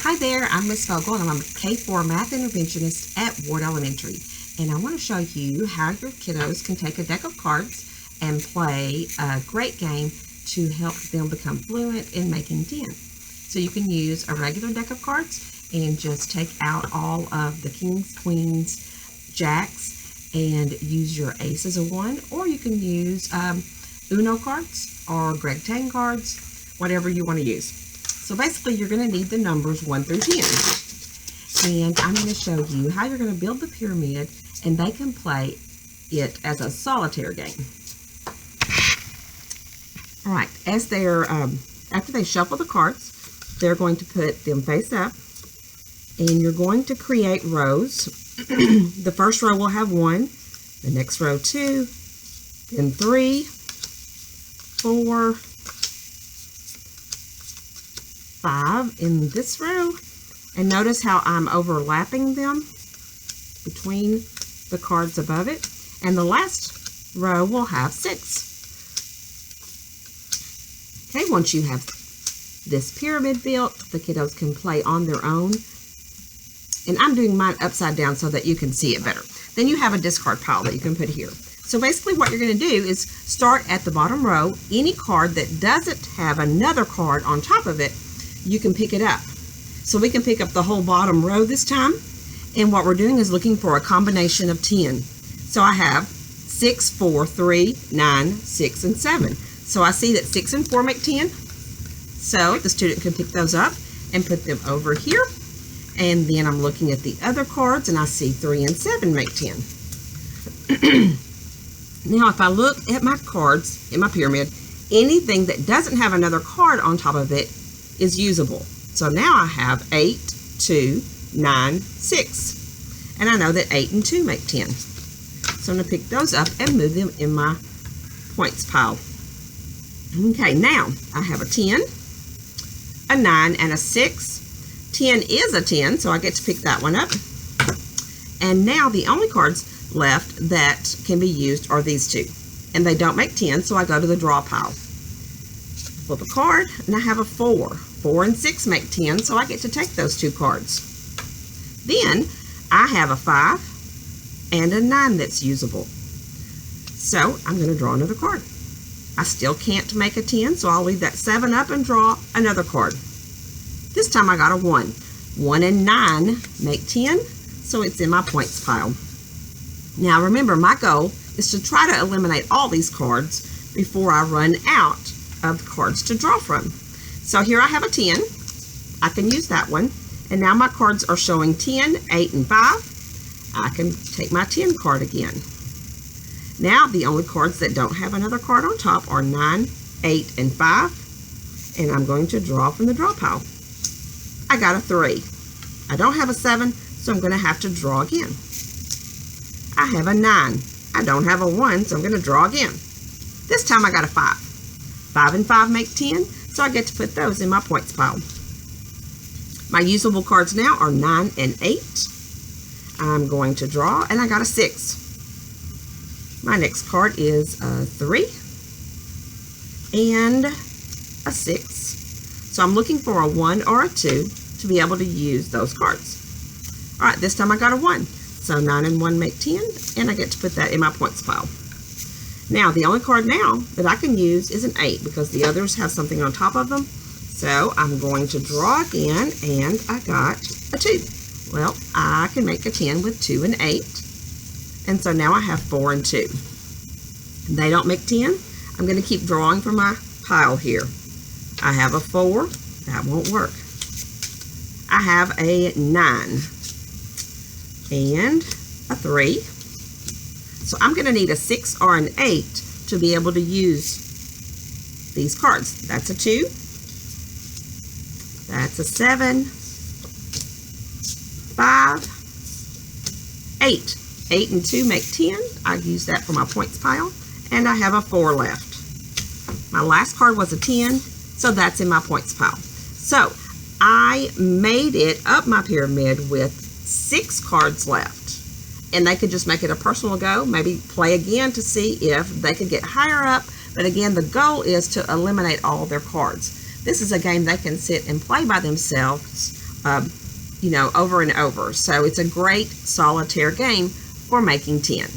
Hi there, I'm Miss Vogel and I'm a K-4 math interventionist at Ward Elementary. And I want to show you how your kiddos can take a deck of cards and play a great game to help them become fluent in making 10. So you can use a regular deck of cards and just take out all of the kings, queens, jacks, and use your ace as a 1, or you can use Uno cards or Greg Tang cards, whatever you want to use. So basically you're going to need the numbers 1 through 10. And I'm going to show you how you're going to build the pyramid, and they can play it as a solitaire game. All right, as they're, after they shuffle the cards, they're going to put them face up, and you're going to create rows. The first row will have 1, the next row 2, then 3, 4, 5 in this row, and notice how I'm overlapping them between the cards above it, and the last row will have 6. Okay, once you have this pyramid built, the kiddos can play on their own, and I'm doing mine upside down so that you can see it better. Then you have a discard pile that you can put here. So basically what you're going to do is start at the bottom row. Any card that doesn't have another card on top of it, you can pick it up. So we can pick up the whole bottom row this time, and what we're doing is looking for a combination of 10. So I have 6, 4, 3, 9, 6, and 7. So I see that 6 and 4 make 10. So the student can pick those up and put them over here. And then I'm looking at the other cards, and I see 3 and 7 make 10. Now if I look at my cards in my pyramid, anything that doesn't have another card on top of it is usable. So now I have 8, 2, 9, 6. And I know that 8 and 2 make 10. So I'm going to pick those up and move them in my points pile. Okay, now I have a 10, a 9, and a 6. 10 is a 10, so I get to pick that one up. And now the only cards left that can be used are these two. And they don't make 10, so I go to the draw pile. Flip a card, and I have a 4. 4 and 6 make 10, so I get to take those two cards. Then I have a 5 and a 9 that's usable. So I'm going to draw another card. I still can't make a 10, so I'll leave that 7 up and draw another card. This time I got a 1. 1 and 9 make 10, so it's in my points pile. Now remember, my goal is to try to eliminate all these cards before I run out of cards to draw from. So here I have a 10. I can use that one. And now my cards are showing 10, 8, and 5. I can take my 10 card again. Now the only cards that don't have another card on top are 9, 8, and 5. And I'm going to draw from the draw pile. I got a 3. I don't have a 7, so I'm going to have to draw again. I have a 9. I don't have a 1, so I'm going to draw again. This time I got a 5. 5 and 5 make 10, so I get to put those in my points pile. My usable cards now are 9 and 8. I'm going to draw, and I got a 6. My next card is a 3 and a 6. So I'm looking for a 1 or a 2 to be able to use those cards. All right, this time I got a 1. So 9 and 1 make 10, and I get to put that in my points pile. Now, the only card now that I can use is an 8 because the others have something on top of them. So I'm going to draw again, and I got a 2. Well, I can make a 10 with 2 and 8. And so now I have 4 and 2. They don't make 10. I'm going to keep drawing from my pile here. I have a 4. That won't work. I have a 9 and a 3. So I'm going to need a 6 or an 8 to be able to use these cards. That's a 2. That's a 7. 5. 8. 8 and 2 make 10. I use that for my points pile. And I have a 4 left. My last card was a 10, so that's in my points pile. So I made it up my pyramid with 6 cards left. And they could just make it a personal go, maybe play again to see if they could get higher up. But again, the goal is to eliminate all their cards. This is a game they can sit and play by themselves over and over. So it's a great solitaire game for making 10.